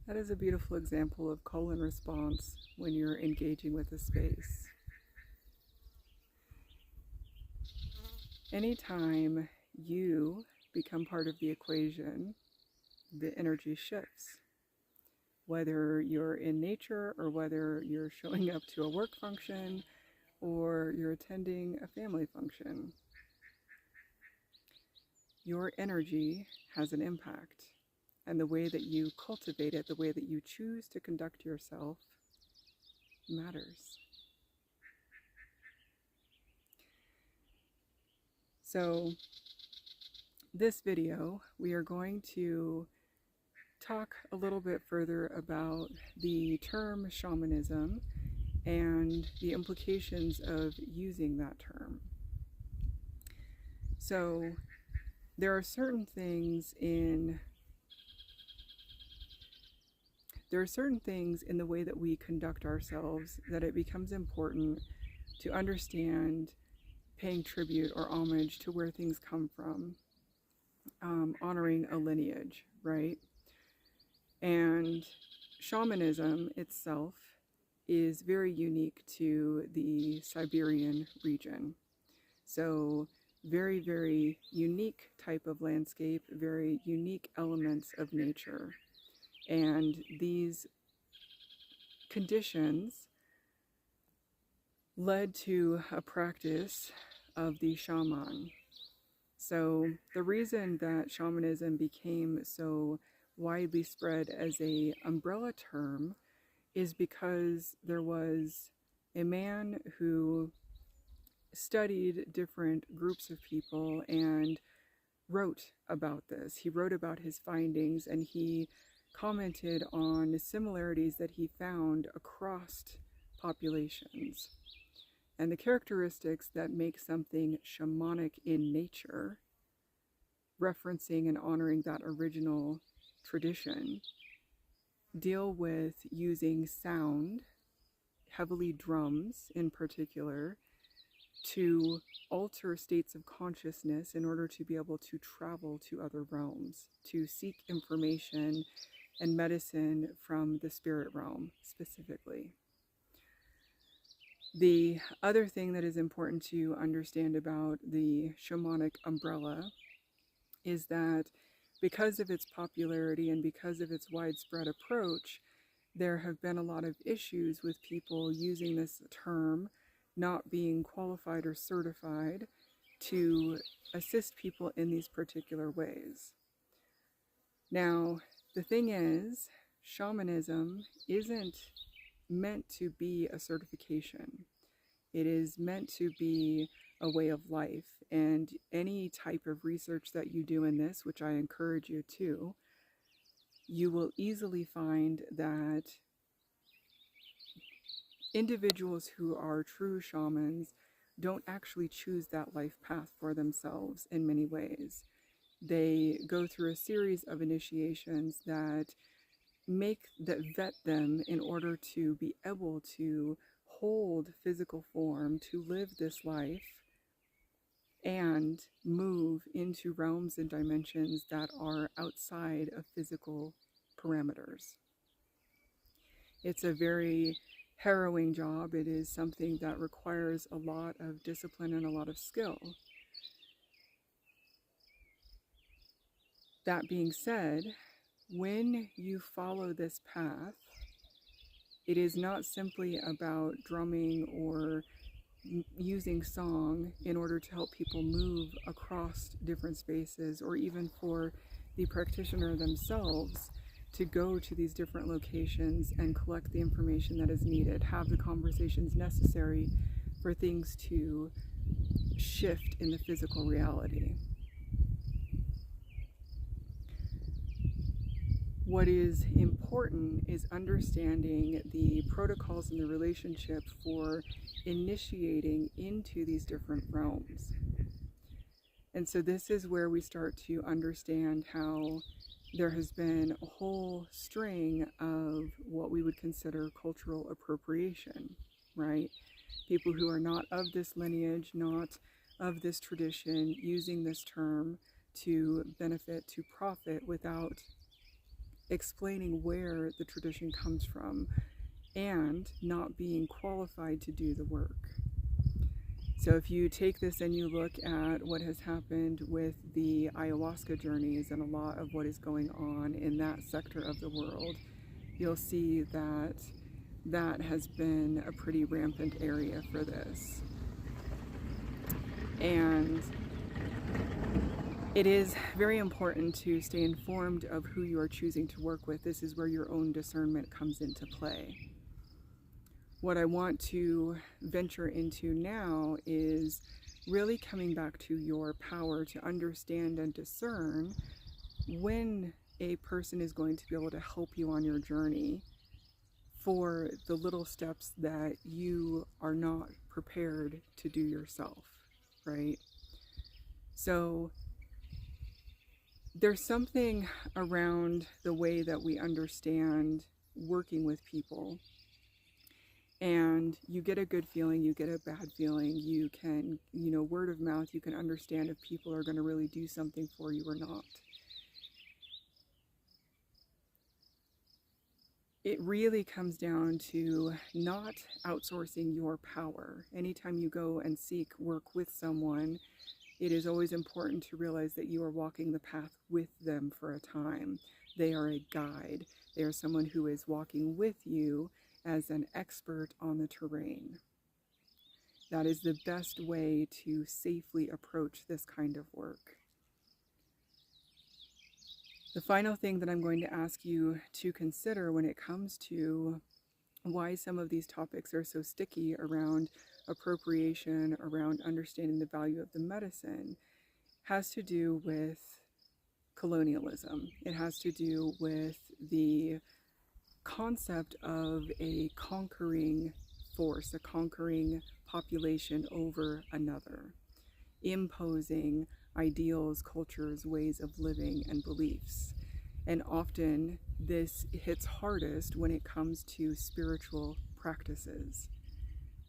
That is a beautiful example of call and response when you're engaging with a space. Anytime you become part of the equation, the energy shifts. Whether you're in nature or whether you're showing up to a work function or you're attending a family function, your energy has an impact. And the way that you cultivate it, the way that you choose to conduct yourself, matters. So, this video, we are going to talk a little bit further about the term shamanism and the implications of using that term. So, there are certain things in the way that we conduct ourselves that it becomes important to understand paying tribute or homage to where things come from, honoring a lineage, right? And shamanism itself is very unique to the Siberian region. So very, very unique type of landscape, very unique elements of nature. And these conditions led to a practice of the shaman. So the reason that shamanism became so widely spread as an umbrella term is because there was a man who studied different groups of people and wrote about this. He wrote about his findings, and he commented on the similarities that he found across populations and the characteristics that make something shamanic in nature, referencing and honoring that original tradition, deal with using sound, heavily drums in particular, to alter states of consciousness in order to be able to travel to other realms, to seek information and medicine from the spirit realm specifically. The other thing that is important to understand about the shamanic umbrella is that because of its popularity and because of its widespread approach, there have been a lot of issues with people using this term, not being qualified or certified to assist people in these particular ways. Now, the thing is, shamanism isn't meant to be a certification. It is meant to be a way of life, and any type of research that you do in this, which I encourage you to, you will easily find that individuals who are true shamans don't actually choose that life path for themselves in many ways. They go through a series of initiations that vet them in order to be able to hold physical form, to live this life, and move into realms and dimensions that are outside of physical parameters. It's a very harrowing job. It is something that requires a lot of discipline and a lot of skill. That being said, when you follow this path, it is not simply about drumming or using song in order to help people move across different spaces, or even for the practitioner themselves to go to these different locations and collect the information that is needed, have the conversations necessary for things to shift in the physical reality. What is important is understanding the protocols and the relationship for initiating into these different realms. And so this is where we start to understand how there has been a whole string of what we would consider cultural appropriation, right? People who are not of this lineage, not of this tradition, using this term to benefit, to profit, without explaining where the tradition comes from and not being qualified to do the work. So if you take this and you look at what has happened with the ayahuasca journeys and a lot of what is going on in that sector of the world, you'll see that that has been a pretty rampant area for this. And it is very important to stay informed of who you are choosing to work with. This is where your own discernment comes into play. What I want to venture into now is really coming back to your power to understand and discern when a person is going to be able to help you on your journey for the little steps that you are not prepared to do yourself, right? So there's something around the way that we understand working with people. And you get a good feeling, you get a bad feeling, you can, word of mouth, you can understand if people are going to really do something for you or not. It really comes down to not outsourcing your power. Anytime you go and seek work with someone, it is always important to realize that you are walking the path with them for a time. They are a guide. They are someone who is walking with you as an expert on the terrain. That is the best way to safely approach this kind of work. The final thing that I'm going to ask you to consider when it comes to why some of these topics are so sticky around appropriation, around understanding the value of the medicine, has to do with colonialism. It has to do with the concept of a conquering force, a conquering population over another, imposing ideals, cultures, ways of living, and beliefs. And often this hits hardest when it comes to spiritual practices.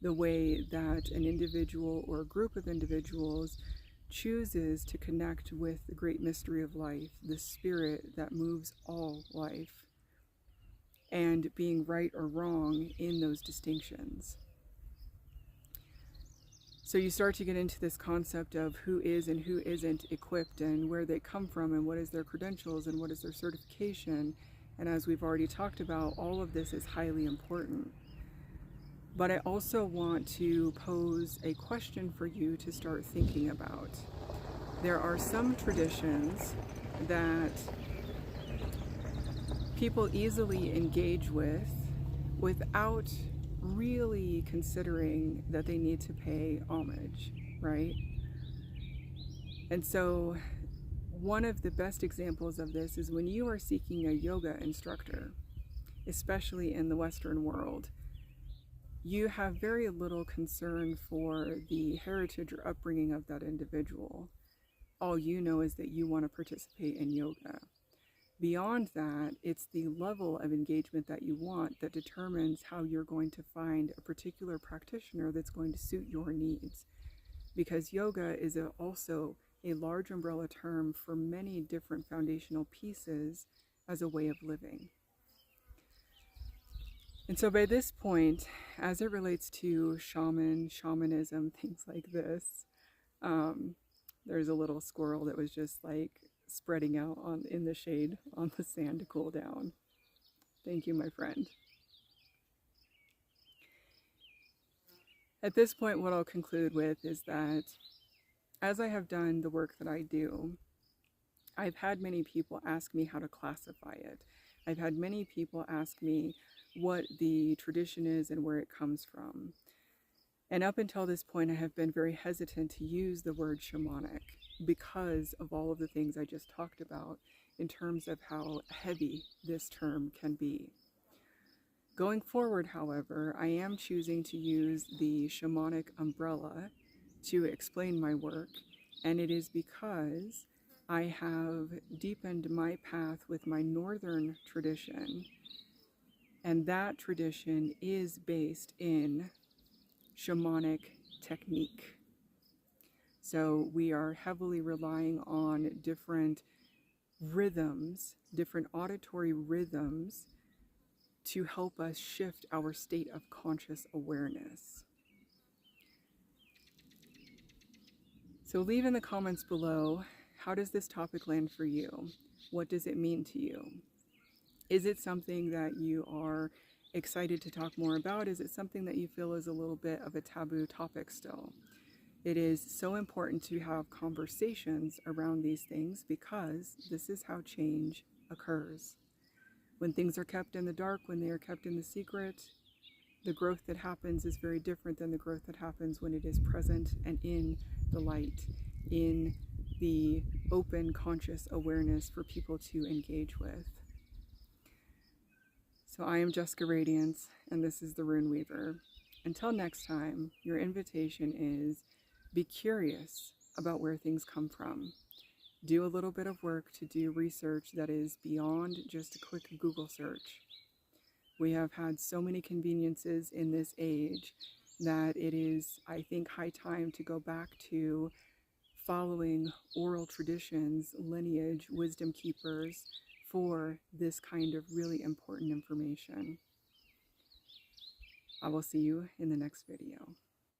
The way that an individual or a group of individuals chooses to connect with the great mystery of life, the spirit that moves all life, and being right or wrong in those distinctions. So you start to get into this concept of who is and who isn't equipped, and where they come from, and what is their credentials, and what is their certification. And as we've already talked about, all of this is highly important. But I also want to pose a question for you to start thinking about. There are some traditions that people easily engage with without really considering that they need to pay homage, right? And so one of the best examples of this is when you are seeking a yoga instructor, especially in the Western world, you have very little concern for the heritage or upbringing of that individual. All you know is that you want to participate in yoga. Beyond that, it's the level of engagement that you want that determines how you're going to find a particular practitioner that's going to suit your needs. Because yoga is also a large umbrella term for many different foundational pieces as a way of living. And so by this point, as it relates to shamanism, things like this, there's a little squirrel that was just like spreading out in the shade on the sand to cool down. Thank you, my friend. At this point, what I'll conclude with is that as I have done the work that I do, I've had many people ask me how to classify it. I've had many people ask me what the tradition is and where it comes from. And up until this point, I have been very hesitant to use the word shamanic because of all of the things I just talked about in terms of how heavy this term can be. Going forward, however, I am choosing to use the shamanic umbrella to explain my work, and it is because I have deepened my path with my northern tradition, and that tradition is based in shamanic technique. So we are heavily relying on different rhythms, different auditory rhythms to help us shift our state of conscious awareness. So leave in the comments below, how does this topic land for you? What does it mean to you? Is it something that you are excited to talk more about? Is it something that you feel is a little bit of a taboo topic still? It is so important to have conversations around these things because this is how change occurs. When things are kept in the dark, when they are kept in the secret, the growth that happens is very different than the growth that happens when it is present and in the light, in the open conscious awareness for people to engage with. So I am Jessica Radiance, and this is the Rune Weaver. Until next time, your invitation is be curious about where things come from. Do a little bit of work to do research that is beyond just a quick Google search. We have had so many conveniences in this age that it is, I think, high time to go back to following oral traditions, lineage, wisdom keepers for this kind of really important information. I will see you in the next video.